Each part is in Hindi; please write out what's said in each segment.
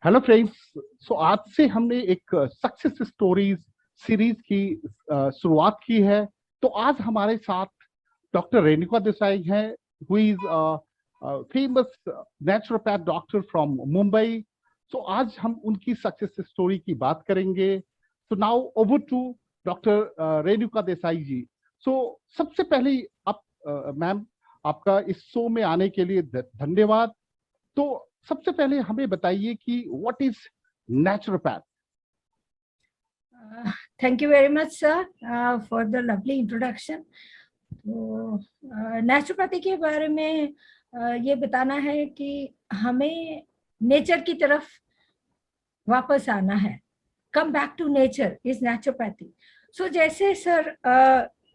Hello friends. सो आज से हमने एक सक्सेस स्टोरीज सीरीज की शुरुआत की है। तो आज हमारे साथ डॉक्टर रेणुका देसाई हैं, who is famous naturopath doctor from Mumbai. So आज हम उनकी सक्सेस स्टोरी की बात करेंगे। So now over to doctor Renuka Desai ji. So सबसे पहले आप मैम, आपका इस शो में आने के लिए धन्यवाद। तो सबसे पहले हमें बताइए कि what is naturopath. Thank you very much, sir, for the lovely introduction. तो नेचुरोपैथी के बारे में ये बताना है कि हमें नेचर की तरफ वापस आना है. Come back to nature is naturopathy. So जैसे सर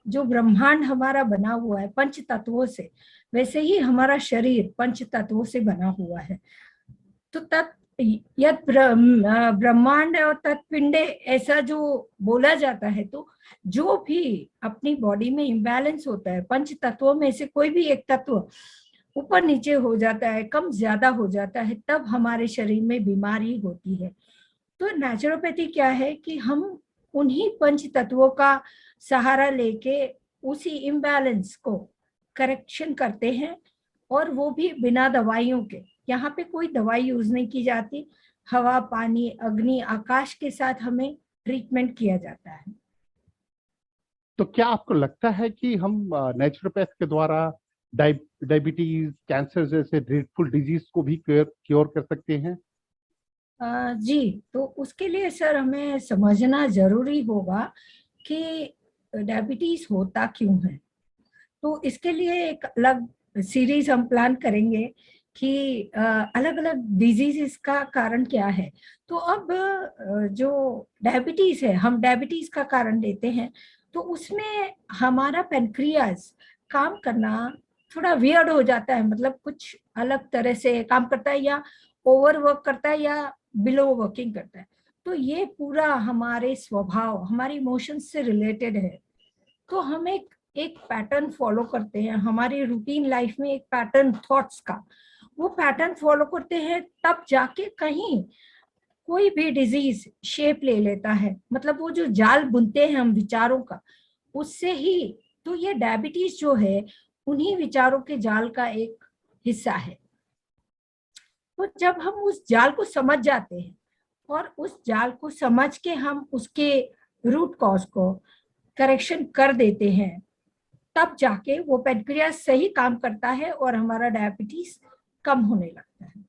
जो ब्रह्मांड हमारा बना हुआ है पंच तत्वों से, वैसे ही हमारा शरीर पंच तत्वों से बना हुआ है. तो यद ब्रह्मांड और तत्पिंडे ऐसा जो बोला जाता है, तो जो भी अपनी बॉडी में इम्बैलेंस होता है, पंच तत्वों में से कोई भी एक तत्व ऊपर नीचे हो जाता है, कम ज्यादा हो जाता है, तब हमारे शरीर में बीमारी होती है. तो नेचुरोपैथी क्या है कि हम उन्हीं पंच तत्वों का सहारा लेके उसी इम्बैलेंस को करेक्शन करते हैं, और वो भी बिना दवाइयों के. यहाँ पे कोई दवाई यूज नहीं की जाती. हवा, पानी, अग्नि, आकाश के साथ हमें ट्रीटमेंट किया जाता है. तो क्या आपको लगता है कि हम नेचुरोपैथ के द्वारा डायबिटीज, कैंसर जैसे ड्रीडफुल डिजीज को भी क्योर कर सकते हैं? जी, तो उसके लिए सर हमें समझना जरूरी होगा कि डायबिटीज होता क्यों है. तो इसके लिए एक अलग सीरीज हम प्लान करेंगे कि अलग अलग डिजीजेस का कारण क्या है. तो अब जो डायबिटीज है, हम डायबिटीज का कारण लेते हैं, तो उसमें हमारा पेनक्रियाज काम करना थोड़ा वियर्ड हो जाता है. मतलब कुछ अलग तरह से काम करता है, या ओवर वर्क करता है, या बिलो वर्किंग करता है. तो ये पूरा हमारे स्वभाव, हमारे इमोशंस से रिलेटेड है. तो हम एक पैटर्न फॉलो करते हैं हमारी रूटीन लाइफ में, एक पैटर्न थॉट्स का. वो पैटर्न फॉलो करते हैं, तब जाके कहीं कोई भी डिजीज शेप ले लेता है. मतलब वो जो जाल बुनते हैं हम विचारों का, उससे ही. तो ये डायबिटीज जो है, उन्हीं विचारों के जाल का एक हिस्सा है. तो जब हम उस जाल को समझ जाते हैं, और उस जाल को समझ के हम उसके रूट कॉज को करेक्शन कर देते हैं, तब जाके वो पेनक्रियास सही काम करता है और हमारा डायबिटीज कम होने लगता है.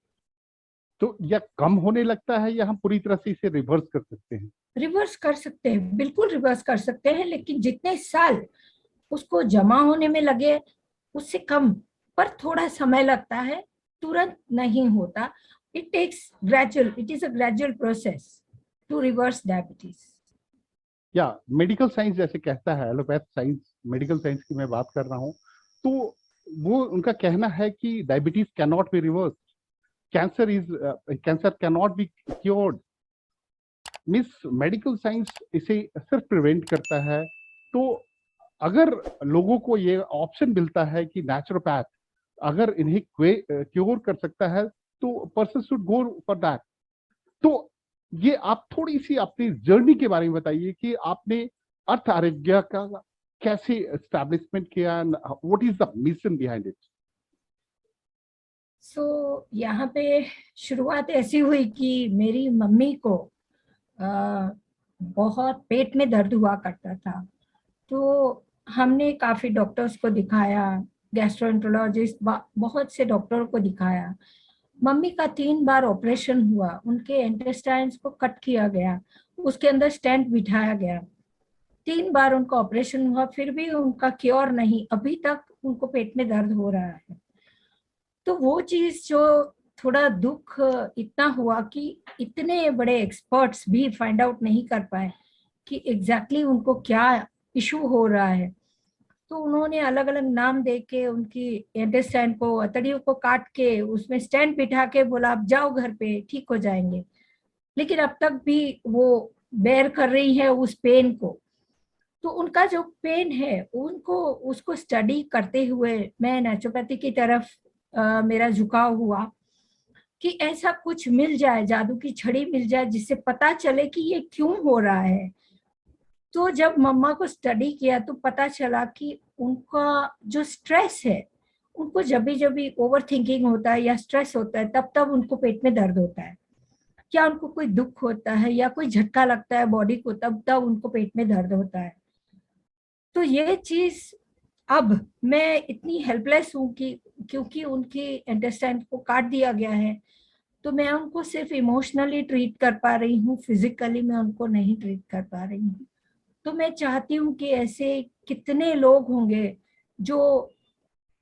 तो यह कम होने लगता है या हम पूरी तरह से इसे रिवर्स कर सकते हैं? रिवर्स कर सकते हैं, बिल्कुल रिवर्स कर सकते हैं, लेकिन जितने साल उसको जमा होने में लगे उससे कम, पर थोड़ा समय लगता है, तुरंत नहीं होता. It takes gradual, it is a gradual process to reverse diabetes. या मेडिकल साइंस जैसे कहता है, एलोपैथ साइंस, मेडिकल साइंस की मैं बात कर रहा हूँ, तो वो उनका कहना है कि diabetes can not be reverse, cancer can not be cured. Miss medical science इसे सिर्फ प्रिवेंट करता है। तो अगर लोगों को ये ऑप्शन मिलता है कि नेचुरोपैथ अगर इन्हें क्योर कर सकता है, तो person should go for that. तो ये आप थोड़ी सी अपनी जर्नी के बारे में बताइए कि आपने अर्थ आरोग्य का कैसे एस्टैब्लिशमेंट किया, what is the mission behind it? So यहाँ पे शुरुआत ऐसी हुई कि मेरी मम्मी को अ, बहुत पेट में दर्द हुआ करता था. तो हमने काफी डॉक्टर्स को दिखाया, गैस्ट्रोएंटरोलॉजिस्ट, बहुत से डॉक्टरों को दिखाया. मम्मी का 3 बार ऑपरेशन हुआ, उनके इंटेस्टाइन्स को कट किया गया, उसके अंदर स्टेंट बिठाया गया. 3 बार उनका ऑपरेशन हुआ, फिर भी उनका क्योर नहीं. अभी तक उनको पेट में दर्द हो रहा है. तो वो चीज जो थोड़ा दुख इतना हुआ कि इतने बड़े एक्सपर्ट्स भी फाइंड आउट नहीं कर पाए कि एग्जैक्टली उनको क्या इशू हो रहा है. तो उन्होंने अलग अलग नाम दे के उनकी इंटेस्टाइन को, अतड़ियों को काट के उसमें स्टेंट बिठा के बोला आप जाओ घर पे, ठीक हो जाएंगे. लेकिन अब तक भी वो बेयर कर रही है उस पेन को. तो उनका जो पेन है उनको, उसको स्टडी करते हुए मैं नेचुरोपैथी की तरफ मेरा झुकाव हुआ कि ऐसा कुछ मिल जाए, जादू की छड़ी मिल जाए जिससे पता चले कि ये क्यों हो रहा है। तो जब मम्मा को स्टडी किया तो पता चला कि उनका जो स्ट्रेस है, उनको जब भी ओवर थिंकिंग होता है या स्ट्रेस होता है, तब तब उनको पेट में दर्द होता है। क्या उनको कोई दुख होता है या कोई झटका लगता है बॉडी को, तब तब उनको पेट में दर्द होता है। तो ये चीज अब मैं इतनी हेल्पलेस हूँ कि क्योंकि उनकी इंटेस्टाइन को काट दिया गया है, तो मैं उनको सिर्फ इमोशनली ट्रीट कर पा रही हूँ, फिजिकली मैं उनको नहीं ट्रीट कर पा रही हूँ। तो मैं चाहती हूँ कि ऐसे कितने लोग होंगे जो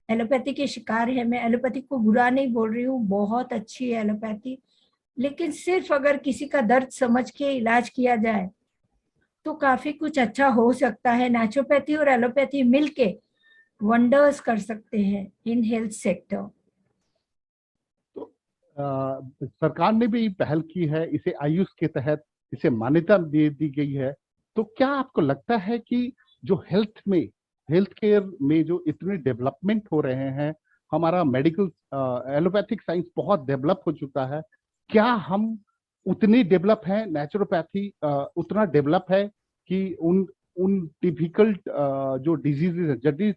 एलोपैथी के शिकार है। मैं एलोपैथी को बुरा नहीं बोल रही हूँ, बहुत अच्छी है एलोपैथी, लेकिन सिर्फ अगर किसी का दर्द समझ के इलाज किया जाए तो काफी कुछ अच्छा हो सकता है। नेचुरोपैथी और एलोपैथी मिलके वंडर्स कर सकते हैं इन हेल्थ सेक्टर। तो सरकार ने भी पहल की है, इसे आयुष के तहत इसे मान्यता दे दी गई है। तो क्या आपको लगता है कि जो हेल्थ केयर में जो इतने डेवलपमेंट हो रहे हैं, हमारा मेडिकल एलोपैथिक साइंस बहुत डेवलप हो चुका है, क्या हम उतने डेवलप हैं, नेचुरोपैथी उतना डेवलप है कि उन उन डिफिकल्ट जो डिजीजेज है, जटिल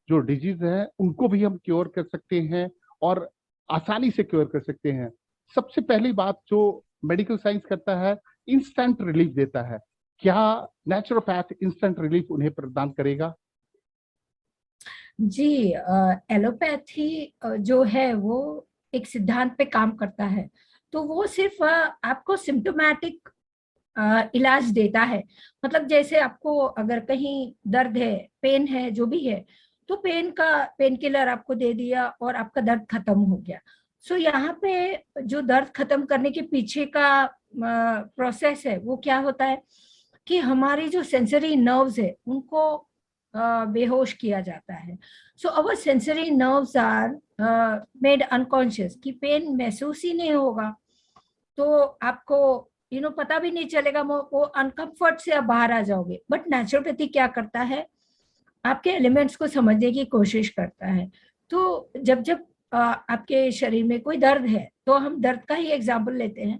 जो डिजीज है, उनको भी हम क्योर कर सकते हैं और आसानी से क्योर कर सकते हैं? सबसे पहली बात जो मेडिकल साइंस करता है, इंस्टेंट रिलीफ देता है। क्या नेचुरोपैथ इंस्टेंट रिलीफ उन्हें प्रदान करेगा? जी, एलोपैथी जो है वो एक सिद्धांत पे काम करता है। तो वो सिर्फ आपको सिम्टोमेटिक इलाज देता है। मतलब जैसे आपको अगर कहीं दर्द है, पेन है, जो भी है, तो पेन किलर आपको दे दिया और आपका दर्द खत्म हो गया। सो यहाँ पे जो दर्द खत्म करने के पीछे का प्रोसेस है वो क्या होता है कि हमारी जो सेंसरी नर्व्स है उनको बेहोश किया जाता है। So our sensory nerves are made unconscious, कि पेन महसूस ही नहीं होगा, तो आपको पता भी नहीं चलेगा, वो अनकंफर्ट से आप बाहर आ जाओगे। बट नेचुरोपैथी क्या करता है, आपके एलिमेंट्स को समझने की कोशिश करता है। तो जब जब आपके शरीर में कोई दर्द है, तो हम दर्द का ही एग्जांपल लेते हैं,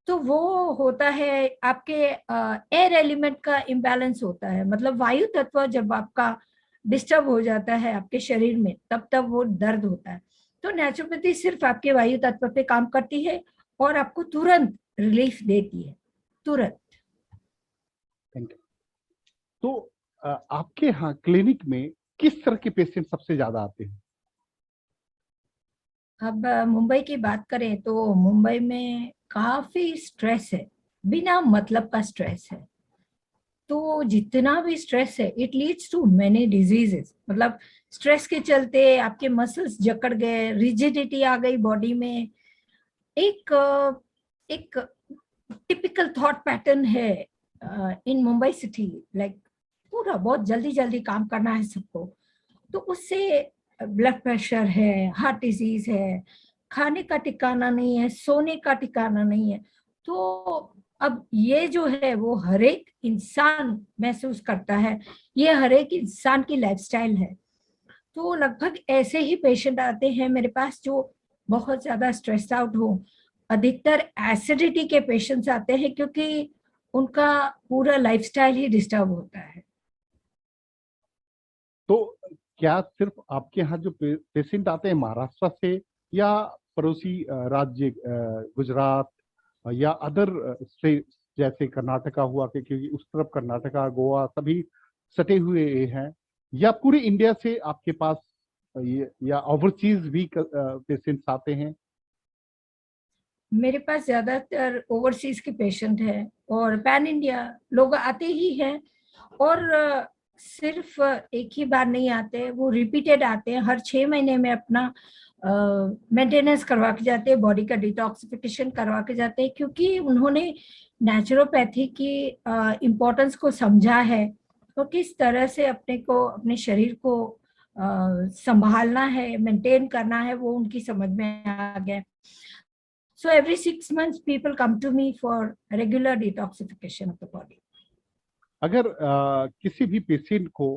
तो वो होता है आपके एयर एलिमेंट का इम्बैलेंस होता है। मतलब वायु तत्व जब आपका डिस्टर्ब हो जाता है आपके शरीर में, तब तब वो दर्द होता है। तो नेचुरोपैथी सिर्फ आपके वायु तत्व पे काम करती है और आपको तुरंत रिलीफ देती है, तुरंत। Thank you. तो आपके यहाँ क्लिनिक में किस तरह के पेशेंट सबसे ज्यादा आते हैं? अब मुंबई की बात करें तो मुंबई में काफी स्ट्रेस है, बिना मतलब का स्ट्रेस है। तो जितना भी स्ट्रेस है, it leads to many diseases. मतलब स्ट्रेस के चलते आपके मसल्स जकड़ गए, रिजिडिटी आ गई बॉडी में। एक एक टिपिकल थॉट पैटर्न है इन मुंबई सिटी, लाइक पूरा बहुत जल्दी जल्दी काम करना है सबको। तो उससे ब्लड प्रेशर है, हार्ट डिजीज है, खाने का ठिकाना नहीं है, सोने का ठिकाना नहीं है। तो अब ये जो है वो हर एक इंसान महसूस करता है, ये हर एक इंसान की लाइफस्टाइल है। तो लगभग ऐसे ही पेशेंट आते हैं मेरे पास जो बहुत ज्यादा स्ट्रेस्ड आउट हो। अधिकतर एसिडिटी के पेशेंट्स आते हैं क्योंकि उनका पूरा लाइफस्टाइल ही डिस्टर्ब होता है। तो क्या सिर्फ आपके यहाँ जो पेशेंट आते हैं महाराष्ट्र से, या पड़ोसी राज्य गुजरात या अदर स्टेट जैसे कर्नाटका हुआ, क्योंकि उस तरफ कर्नाटका गोवा सभी सटे हुए हैं, या पूरे इंडिया से आपके पास या ओवरसीज भी पेशेंट्स आते हैं? मेरे पास ज्यादातर ओवरसीज के पेशेंट हैं और पैन इंडिया लोग आते ही हैं। और सिर्फ एक ही बार नहीं आते, वो रिपीटेड आते हैं। हर 6 महीने में अपना मेंटेनेंस करवा के जाते हैं, बॉडी का डिटॉक्सिफिकेशन करवा के जाते हैं, क्योंकि उन्होंने नेचुरोपैथी की इम्पोर्टेंस को समझा है। तो किस तरह से अपने को, अपने शरीर को संभालना है, मेंटेन करना है, वो उनकी समझ में आ गया। So every 6 months, people come to me for regular detoxification of the body. अगर किसी भी पेशेंट को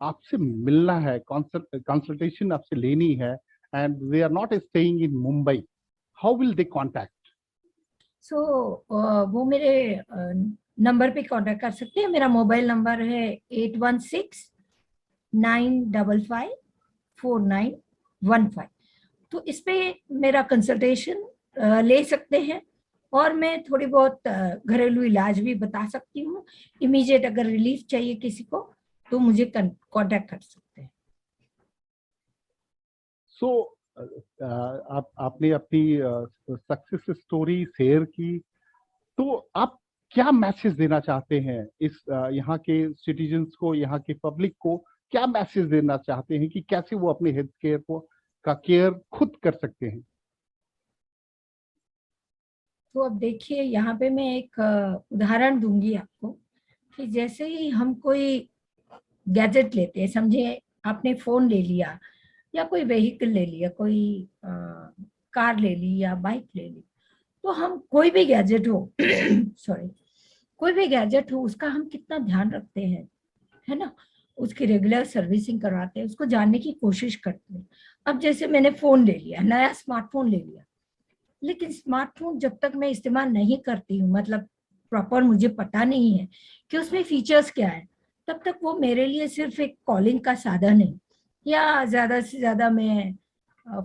आपसे मिलना है, कंसल्टेशन आपसे लेनी है, and they are not staying in Mumbai, how will they contact? So वो मेरे नंबर पे कांटेक्ट कर सकते हैं। मेरा मोबाइल नंबर है 8169554915। तो इस पे मेरा कंसल्टेशन ले सकते हैं और मैं थोड़ी बहुत घरेलू इलाज भी बता सकती हूँ। इमीडिएट अगर रिलीफ चाहिए किसी को तो मुझे कांटेक्ट कर सकते हैं। सो आपने अपनी सक्सेस स्टोरी शेयर की, तो आप क्या मैसेज देना चाहते हैं इस यहाँ के सिटीजन्स को, यहाँ के पब्लिक को? क्या मैसेज देना चाहते हैं कि कैसे वो अपने हेल्थ केयर का केयर खुद कर सकते हैं? तो अब देखिए, यहाँ पे मैं एक उदाहरण दूंगी आपको कि जैसे ही हम कोई गैजेट लेते हैं, समझे आपने फोन ले लिया या कोई व्हीकल ले लिया, कोई कार ले ली या बाइक ले ली, तो हम कोई भी गैजेट हो सॉरी, कोई भी गैजेट हो उसका हम कितना ध्यान रखते हैं, है ना। उसकी रेगुलर सर्विसिंग करवाते हैं, उसको जानने की कोशिश करते हैं। अब जैसे मैंने फोन ले लिया, नया स्मार्टफोन ले लिया, लेकिन स्मार्टफोन जब तक मैं इस्तेमाल नहीं करती हूँ, मतलब प्रॉपर मुझे पता नहीं है कि उसमें फीचर्स क्या है, तब तक वो मेरे लिए सिर्फ एक कॉलिंग का साधन है, या ज्यादा से ज्यादा मैं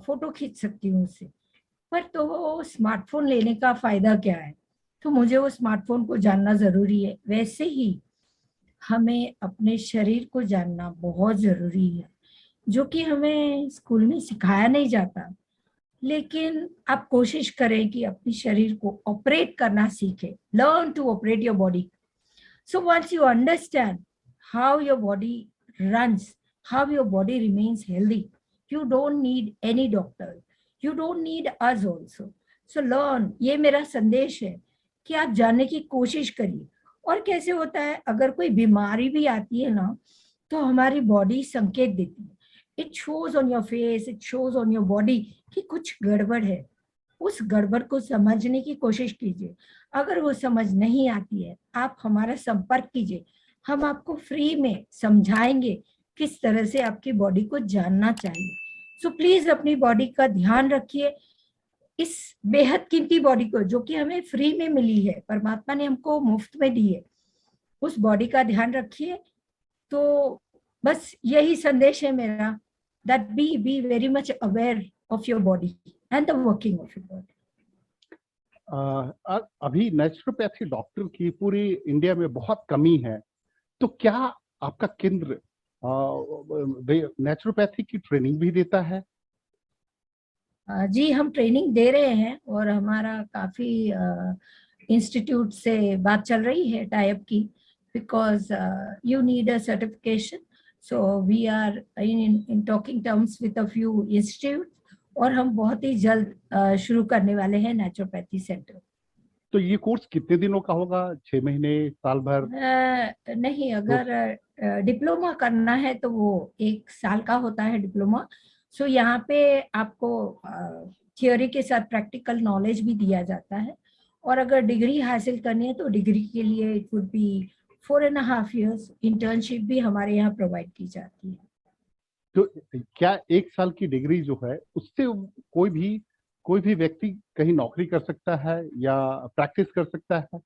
फोटो खींच सकती हूँ उससे। पर तो वो स्मार्टफोन लेने का फायदा क्या है? तो मुझे वो स्मार्टफोन को जानना जरूरी है। वैसे ही हमें अपने शरीर को जानना बहुत जरूरी है, जो कि हमें स्कूल में सिखाया नहीं जाता। लेकिन आप कोशिश करें कि अपने शरीर को ऑपरेट करना सीखें। Learn to operate your body. So once you understand how your body runs, how your body remains healthy, you don't need any doctor. You don't need us also. So learn, ये मेरा संदेश है कि आप जानने की कोशिश करिए। और कैसे होता है, अगर कोई बीमारी भी आती है ना, तो हमारी बॉडी संकेत देती है। It shows on your face, it shows on your body कि कुछ गड़बड़ है। उस गड़बड़ को समझने की कोशिश कीजिए। अगर वो समझ नहीं आती है, आप हमारा संपर्क कीजिए, हम आपको फ्री में समझाएंगे किस तरह से आपकी बॉडी को जानना चाहिए। सो प्लीज अपनी बॉडी का ध्यान रखिए। इस बेहद कीमती बॉडी को, जो कि हमें फ्री में मिली है, परमात्मा ने हमको मुफ्त में दी है, उस बॉडी का ध्यान रखिए। तो बस यही संदेश है मेरा, that be very much aware of your body and the working of your body. अभी नेचुरोपैथी डॉक्टर की पूरी इंडिया में बहुत कमी है, तो क्या आपका केंद्र नेचुरोपैथी की ट्रेनिंग भी देता है? जी, हम ट्रेनिंग दे रहे हैं और हमारा काफी इंस्टीट्यूट से बात चल रही है टाइप की, because you need a certification. So we are in talking terms with a few institute, और हम बहुत ही जल्द शुरू करने वाले हैं नेचुरोपैथी सेंटर। तो ये कोर्स कितने दिनों का होगा? 6 महीने, साल भर? नहीं, अगर डिप्लोमा करना है तो वो 1 साल का होता है डिप्लोमा। सो यहाँ पे आपको थियोरी के साथ प्रैक्टिकल नॉलेज भी दिया जाता है, और अगर डिग्री हासिल करनी है तो डिग्री के लिए it would be 4.5 years। Internship भी हमारे यहाँ प्रोवाइड की जाती है। तो क्या 1 साल की डिग्री जो है उससे कोई भी व्यक्ति कहीं नौकरी कर सकता है या प्रैक्टिस कर सकता है?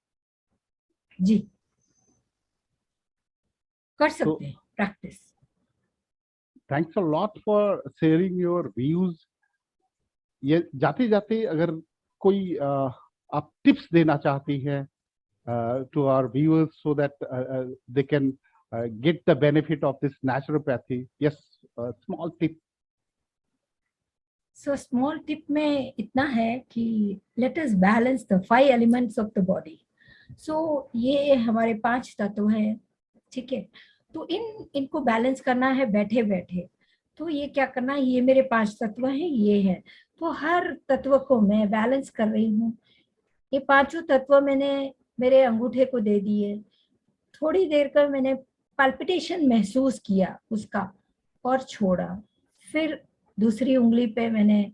जी, कर सकते हैं practice. Thanks a lot for sharing your views. ये जाते जाते अगर कोई आप टिप्स देना चाहती हैं to our viewers so that they can get the benefit of this naturopathy, yes, small tip. So small tip में इतना है कि let us balance the 5 elements of the body. So ये हमारे 5 तत्व हैं, ठीक है। तो इनको बैलेंस करना है बैठे बैठे। तो ये क्या करना है, ये मेरे 5 तत्व हैं, ये है। तो हर तत्व को मैं बैलेंस कर रही हूँ। ये 5 तत्व मैंने मेरे अंगूठे को दे दिए। थोड़ी देर का मैंने पल्पिटेशन महसूस किया उसका और छोड़ा। फिर दूसरी उंगली पे मैं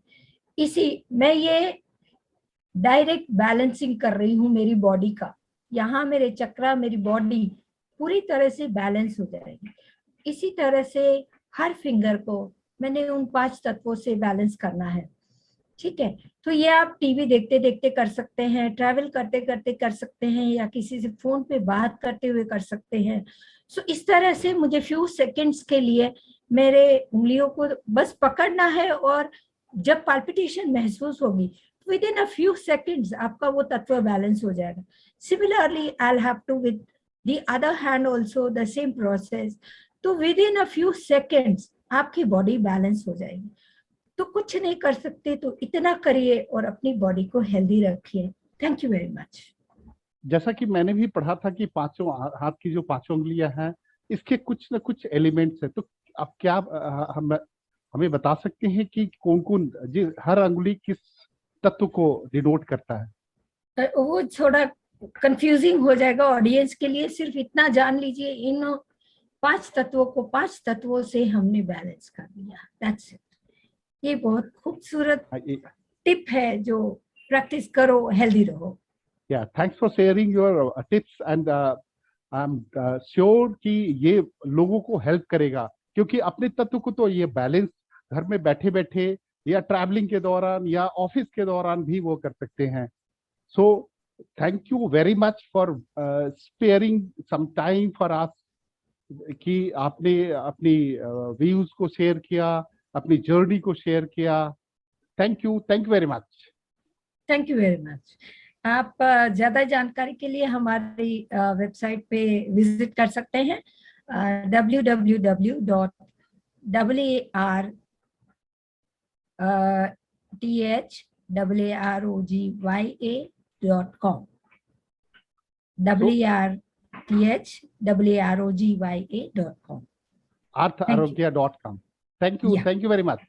ये डायरेक्ट बैलेंसिंग कर रही हूँ मेरी बॉडी का। यहाँ मेरे चक्रा, मेरी बॉडी पूरी तरह से बैलेंस हो जाएगी। इसी तरह से हर फिंगर को मैंने उन 5 तत्वों से बैलेंस करना है। ठीक है, तो ये आप टीवी देखते देखते कर सकते हैं, ट्रैवल करते करते कर सकते हैं, या किसी से फोन पे बात करते हुए कर सकते हैं। सो इस तरह से मुझे फ्यू सेकंड्स के लिए मेरे उंगलियों को बस पकड़ना है, और जब पाल्पिटेशन महसूस होगी within a few seconds आपका वो तत्व बैलेंस हो जाएगा। Similarly I will have to with the other hand also the same process. तो within a few seconds आपकी बॉडी बैलेंस हो जाएगी। तो कुछ नहीं कर सकते तो इतना करिए और अपनी बॉडी को हेल्दी रखिए। Thank you very much. जैसा कि मैंने भी पढ़ा था कि पांचों हाथ की जो पांचों उंगलियां हैं, इसके कुछ न कुछ एलिमेंट्स है, तो आप क्या हमें बता सकते हैं कि कौन कौन जी हर अंगुली किस तत्व को डिनोट करता है? वो थोड़ा कंफ्यूजिंग हो जाएगा ऑडियंस के लिए, सिर्फ इतना जान लीजिए इन 5 तत्वों को 5 तत्वों से हमने बैलेंस कर दिया। That's it. ये बहुत खूबसूरत टिप है, जो प्रैक्टिस करो, हेल्दी रहो। Yeah, thanks for sharing your tips and I'm sure कि ये लोगों को हेल्प करेगा, क्योंकि अपने तत्व को तो ये बैलेंस घर में बैठे बैठे या ट्रैवलिंग के दौरान या ऑफिस के दौरान भी वो कर सकते हैं। So thank you very much for sparing some time for us, कि आपने अपनी व्यूज को शेयर किया, अपनी जर्नी को शेयर किया। Thank you very much. Thank you very much. आप ज्यादा जानकारी के लिए हमारी वेबसाइट पे विजिट कर सकते हैं, www.arthroogya.com arthroogya.com artharogya.com। Thank you very much.